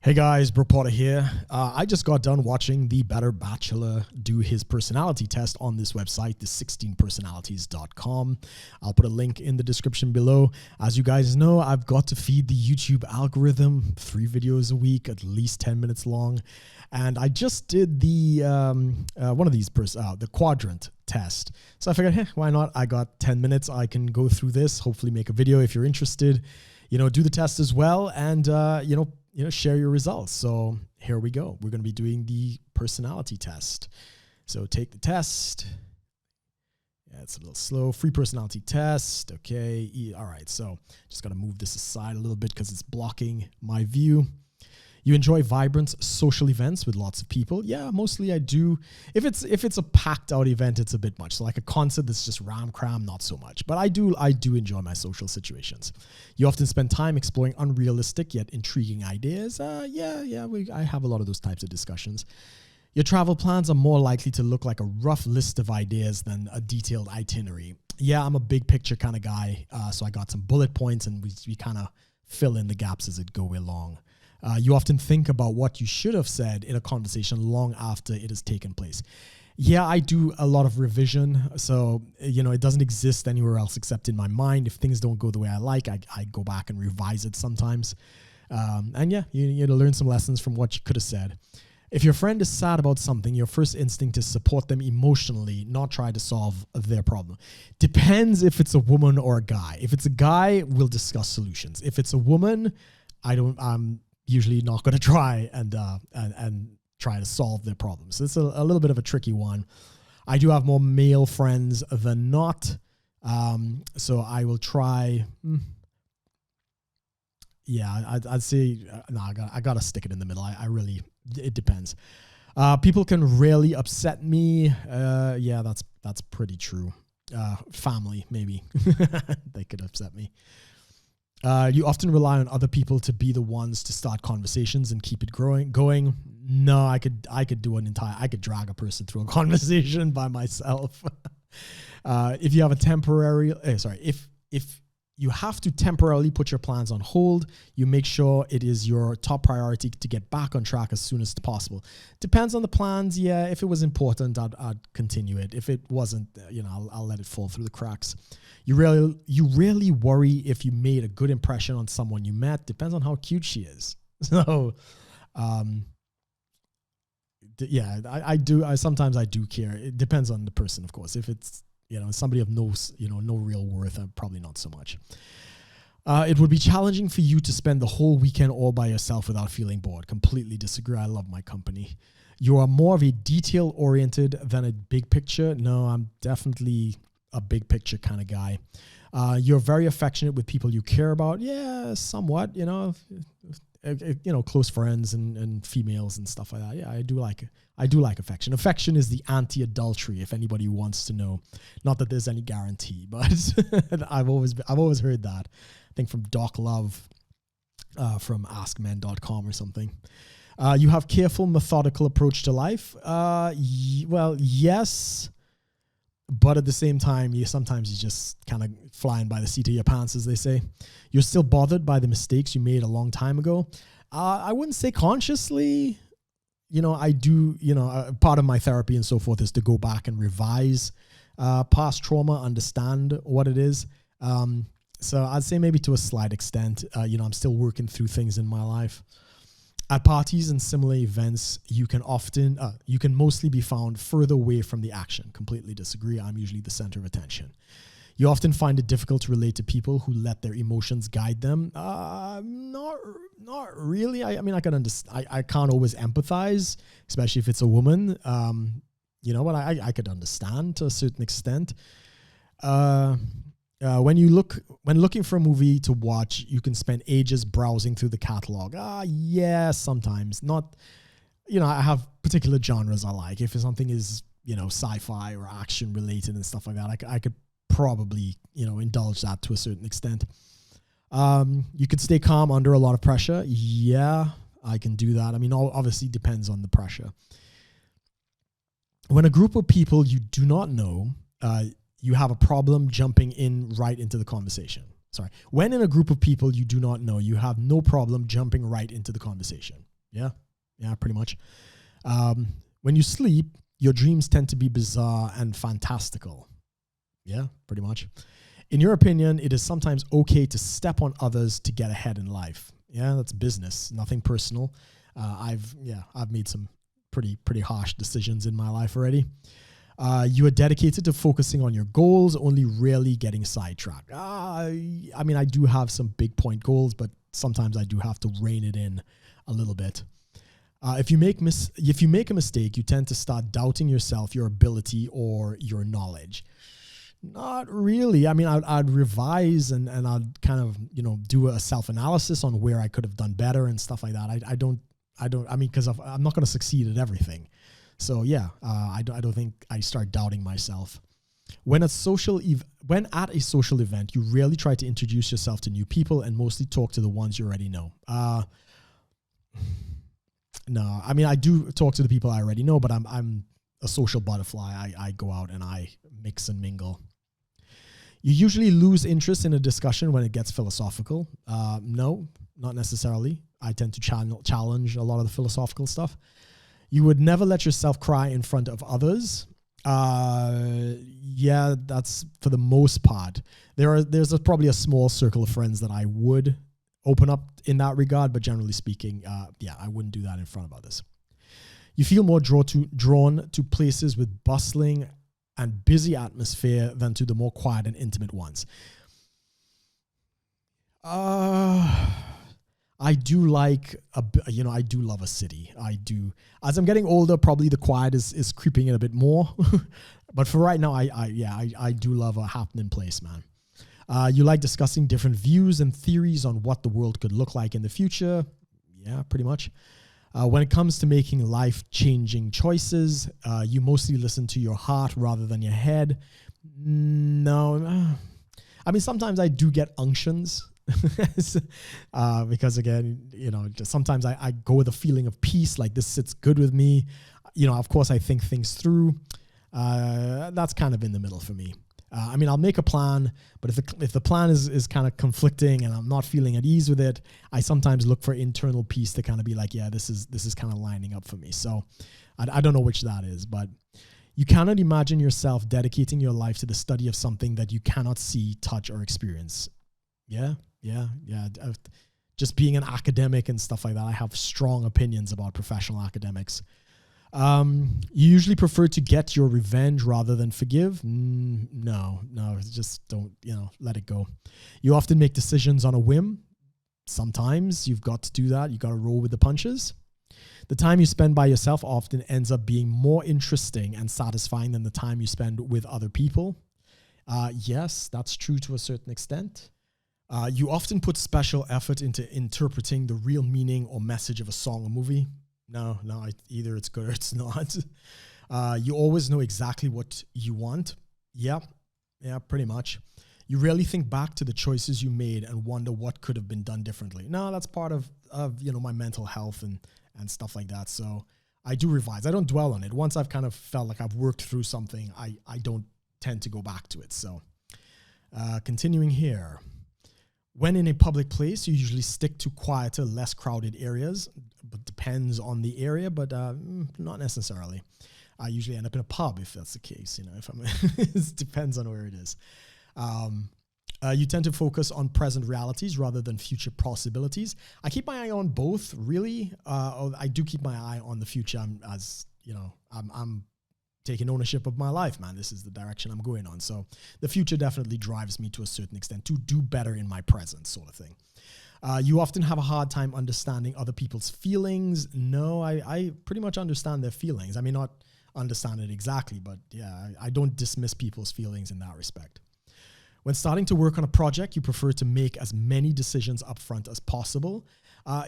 Hey guys, Brook here. I just got done watching the Better Bachelor do his personality test on this website, the16personalities.com. I'll put a link in the description below. As you guys know, I've got to feed the YouTube algorithm 3 videos a week, at least 10 minutes long. And I just did the one of these, the quadrant test. So I figured, hey, why not? I got 10 minutes. I can go through this, hopefully make a video if you're interested. Do the test as well, and share your results. So here we go. We're going to be doing the personality test. So take the test. Yeah, it's a little slow. Free personality test. Okay. All right. So just got to move this aside a little bit because it's blocking my view. You enjoy vibrant social events with lots of people. Yeah, mostly I do. If it's a packed out event, it's a bit much. So like a concert that's just ram cram, not so much. But I do enjoy my social situations. You often spend time exploring unrealistic yet intriguing ideas. I have a lot of those types of discussions. Your travel plans are more likely to look like a rough list of ideas than a detailed itinerary. Yeah, I'm a big picture kind of guy. So I got some bullet points and we kind of fill in the gaps as it go along. You often think about what you should have said in a conversation long after it has taken place. Yeah, I do a lot of revision. So, it doesn't exist anywhere else except in my mind. If things don't go the way I like, I go back and revise it sometimes. You learn some lessons from what you could have said. If your friend is sad about something, your first instinct is support them emotionally, not try to solve their problem. Depends if it's a woman or a guy. If it's a guy, we'll discuss solutions. If it's a woman, I'm usually not going to try and try to solve their problems. So it's a little bit of a tricky one. I do have more male friends than not. So I will try. Yeah, I'd say, no, I got to stick it in the middle. It depends. People can rarely upset me. Yeah, that's pretty true. Family, maybe. They could upset me. You often rely on other people to be the ones to start conversations and keep it going. No, I could drag a person through a conversation by myself. If you have if you have to temporarily put your plans on hold, you make sure it is your top priority to get back on track as soon as possible. Depends on the plans. Yeah, if it was important, I'd continue it. If it wasn't, I'll let it fall through the cracks. You rarely worry if you made a good impression on someone you met. Depends on how cute she is. So, I do. Sometimes I do care. It depends on the person, of course. If it's somebody of no real worth, probably not so much. It would be challenging for you to spend the whole weekend all by yourself without feeling bored. Completely disagree. I love my company. You are more of a detail-oriented than a big picture. No, I'm definitely a big picture kind of guy. You're very affectionate with people you care about. Yeah, somewhat, close friends and females and stuff like that. Yeah, I do like affection. Affection is the anti-adultery, if anybody wants to know. Not that there's any guarantee, but I've always heard that. I think from Doc Love, from AskMen.com or something. You have careful, methodical approach to life. Well, yes. But at the same time, sometimes you just kind of flying by the seat of your pants, as they say. You're still bothered by the mistakes you made a long time ago. I wouldn't say consciously. I do, part of my therapy and so forth is to go back and revise past trauma, understand what it is. So I'd say maybe to a slight extent, I'm still working through things in my life. At parties and similar events, you can mostly be found further away from the action. Completely disagree. I'm usually the center of attention. You often find it difficult to relate to people who let their emotions guide them. Not really. I can understand. I can't always empathize, especially if it's a woman. But I could understand to a certain extent. When looking for a movie to watch, you can spend ages browsing through the catalog. Yeah, sometimes. Not, I have particular genres I like. If something is, sci-fi or action related and stuff like that, I could probably, indulge that to a certain extent. You could stay calm under a lot of pressure. Yeah, I can do that. Obviously depends on the pressure. When a group of people you do not know, you have a problem jumping right into the conversation. When in a group of people you do not know, you have no problem jumping right into the conversation. Yeah. Yeah, pretty much. When you sleep, your dreams tend to be bizarre and fantastical. Yeah, pretty much. In your opinion, it is sometimes okay to step on others to get ahead in life. Yeah, that's business, nothing personal. I've made some pretty harsh decisions in my life already. You are dedicated to focusing on your goals, only rarely getting sidetracked. I mean, I do have some big point goals, but sometimes I do have to rein it in a little bit. If you make a mistake, you tend to start doubting yourself, your ability, or your knowledge. Not really. I mean, I'd revise and I'd kind of, do a self-analysis on where I could have done better and stuff like that. I mean, because I'm not going to succeed at everything. So yeah, I don't think I start doubting myself. When at a social event, you rarely try to introduce yourself to new people and mostly talk to the ones you already know. No, I mean, I do talk to the people I already know, but I'm a social butterfly. I go out and I mix and mingle. You usually lose interest in a discussion when it gets philosophical. No, not necessarily. I tend to challenge a lot of the philosophical stuff. You would never let yourself cry in front of others. Yeah, that's for the most part. There's probably a small circle of friends that I would open up in that regard, but generally speaking, I wouldn't do that in front of others. You feel more drawn to places with bustling and busy atmosphere than to the more quiet and intimate ones. I do like I do love a city. I do. As I'm getting older, probably the quiet is creeping in a bit more. But for right now, I do love a happening place, man. You like discussing different views and theories on what the world could look like in the future. Yeah, pretty much. When it comes to making life-changing choices, you mostly listen to your heart rather than your head. No. I mean, sometimes I do get unctions. Because again, just sometimes I go with a feeling of peace, like this sits good with me. Of course I think things through. That's kind of in the middle for me. I mean, I'll make a plan, but if the plan is kind of conflicting and I'm not feeling at ease with it, I sometimes look for internal peace to kind of be like, yeah, this is kind of lining up for me. So I don't know which that is, but you cannot imagine yourself dedicating your life to the study of something that you cannot see, touch, or experience. Yeah. Just being an academic and stuff like that, I have strong opinions about professional academics. You usually prefer to get your revenge rather than forgive. No, just don't, let it go. You often make decisions on a whim. Sometimes you've got to do that. You got to roll with the punches. The time you spend by yourself often ends up being more interesting and satisfying than the time you spend with other people. Yes, that's true to a certain extent. You often put special effort into interpreting the real meaning or message of a song or movie. No, either it's good or it's not. You always know exactly what you want. Yeah, pretty much. You rarely think back to the choices you made and wonder what could have been done differently. No, that's part of my mental health and stuff like that. So I do revise. I don't dwell on it. Once I've kind of felt like I've worked through something, I don't tend to go back to it. So continuing here. When in a public place, you usually stick to quieter, less crowded areas, but depends on the area, but not necessarily. I usually end up in a pub if that's the case, it depends on where it is. You tend to focus on present realities rather than future possibilities. I keep my eye on both, really. I do keep my eye on the future I'm taking ownership of my life, man. This is the direction I'm going on. So the future definitely drives me to a certain extent to do better in my present, sort of thing. You often have a hard time understanding other people's feelings. No, I pretty much understand their feelings. I may not understand it exactly, but yeah, I don't dismiss people's feelings in that respect. When starting to work on a project, you prefer to make as many decisions up front as possible.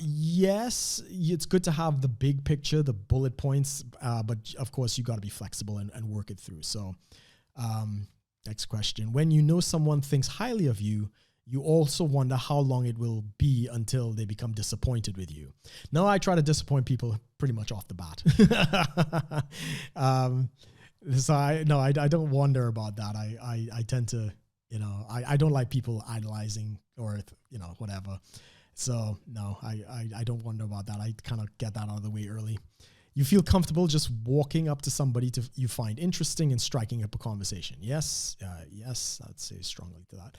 Yes, it's good to have the big picture, the bullet points, but of course you got to be flexible and work it through. So next question. When you know someone thinks highly of you, you also wonder how long it will be until they become disappointed with you. No, I try to disappoint people pretty much off the bat. So I don't wonder about that. I tend to, I don't like people idolizing or, whatever. So no, I don't wonder about that. I kind of get that out of the way early. You feel comfortable just walking up to somebody you find interesting and striking up a conversation. Yes, yes, I'd say strongly to that.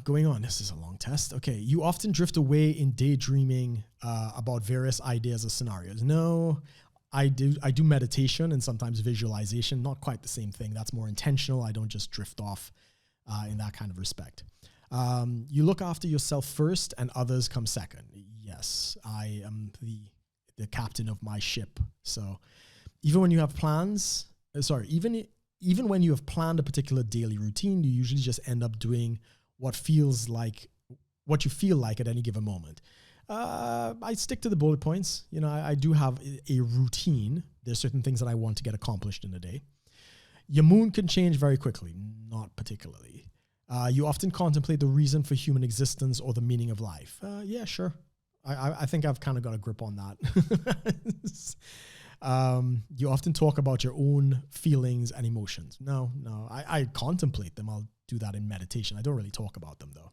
Going on, this is a long test. Okay, you often drift away in daydreaming about various ideas or scenarios. No, I do meditation and sometimes visualization. Not quite the same thing. That's more intentional. I don't just drift off in that kind of respect. You look after yourself first and others come second. Yes, I am the captain of my ship. So even when you have plans, even when you have planned a particular daily routine, you usually just end up doing what you feel like at any given moment. I stick to the bullet points. You know, I do have a routine. There's certain things that I want to get accomplished in a day. Your mood can change very quickly. Not particularly. You often contemplate the reason for human existence or the meaning of life. Yeah, sure. I think I've kind of got a grip on that. You often talk about your own feelings and emotions. No, I contemplate them. I'll do that in meditation. I don't really talk about them though.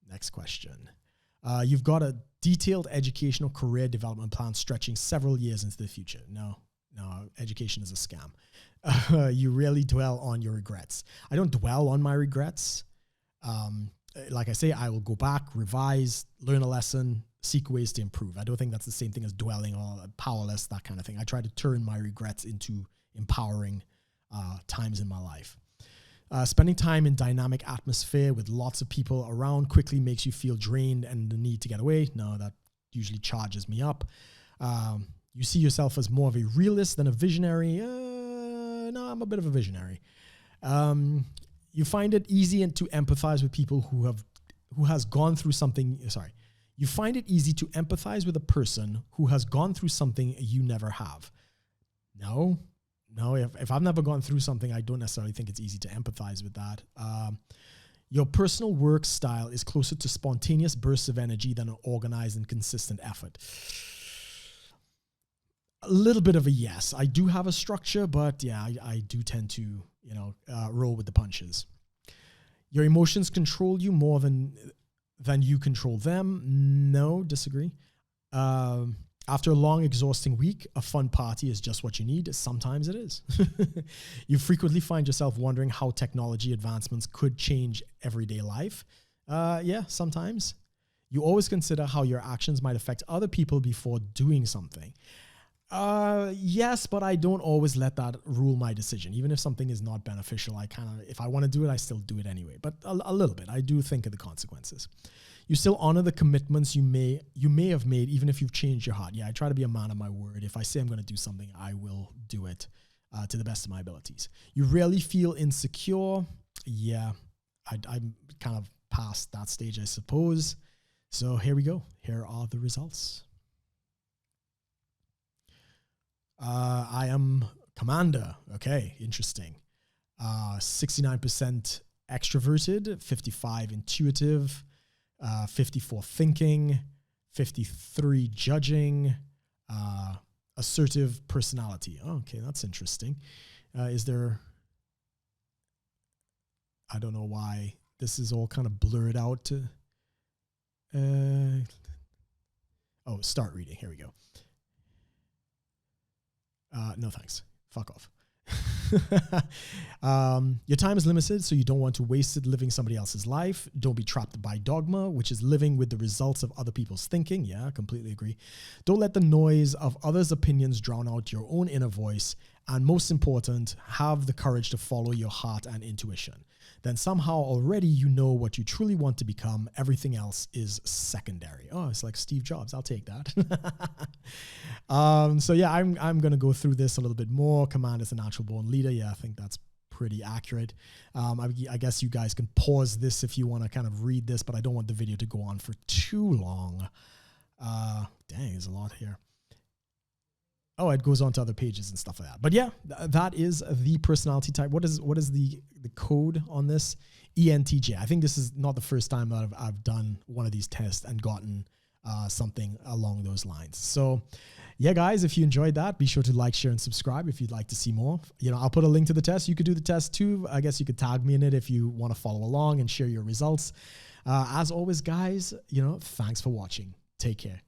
Next question. You've got a detailed educational career development plan stretching several years into the future. No, education is a scam. You rarely dwell on your regrets. I don't dwell on my regrets. Like I say, I will go back, revise, learn a lesson, seek ways to improve. I don't think that's the same thing as dwelling on powerless, that kind of thing. I try to turn my regrets into empowering times in my life. Spending time in dynamic atmosphere with lots of people around quickly makes you feel drained and the need to get away. No, that usually charges me up. You see yourself as more of a realist than a visionary. No, I'm a bit of a visionary. You find it easy to empathize with people who has gone through something. Sorry. You find it easy to empathize with a person who has gone through something you never have. No, if I've never gone through something, I don't necessarily think it's easy to empathize with that. Your personal work style is closer to spontaneous bursts of energy than an organized and consistent effort. A little bit of a yes. I do have a structure, but yeah, I do tend to, roll with the punches. Your emotions control you more than you control them. No, disagree. After a long, exhausting week, a fun party is just what you need. Sometimes it is. You frequently find yourself wondering how technology advancements could change everyday life. Yeah, sometimes. You always consider how your actions might affect other people before doing something. Yes, but I don't always let that rule my decision. Even if something is not beneficial, if I want to do it, I still do it anyway. But a little bit, I do think of the consequences. You still honor the commitments you may have made, even if you've changed your heart. Yeah, I try to be a man of my word. If I say I'm going to do something, I will do it to the best of my abilities. You rarely feel insecure. Yeah, I'm kind of past that stage, I suppose. So here we go. Here are the results. I am commander. Okay, interesting. 69% extroverted, 55 intuitive, 54 thinking, 53 judging, assertive personality. Oh, okay, that's interesting. I don't know why this is all kind of blurred out. Start reading. Here we go. No thanks. Fuck off. Your time is limited, so you don't want to waste it living somebody else's life. Don't be trapped by dogma, which is living with the results of other people's thinking. Yeah, I completely agree. Don't let the noise of others' opinions drown out your own inner voice. And most important, have the courage to follow your heart and intuition. Then somehow already you know what you truly want to become. Everything else is secondary. Oh, it's like Steve Jobs. I'll take that. So yeah, I'm going to go through this a little bit more. Command is a natural born leader. Yeah, I think that's pretty accurate. I guess you guys can pause this if you want to kind of read this, but I don't want the video to go on for too long. Dang, there's a lot here. Oh, it goes on to other pages and stuff like that. But yeah, that is the personality type. What is the code on this? ENTJ. I think this is not the first time that I've done one of these tests and gotten something along those lines. So yeah, guys, if you enjoyed that, be sure to like, share, and subscribe if you'd like to see more. I'll put a link to the test. You could do the test too. I guess you could tag me in it if you want to follow along and share your results. As always, guys, thanks for watching. Take care.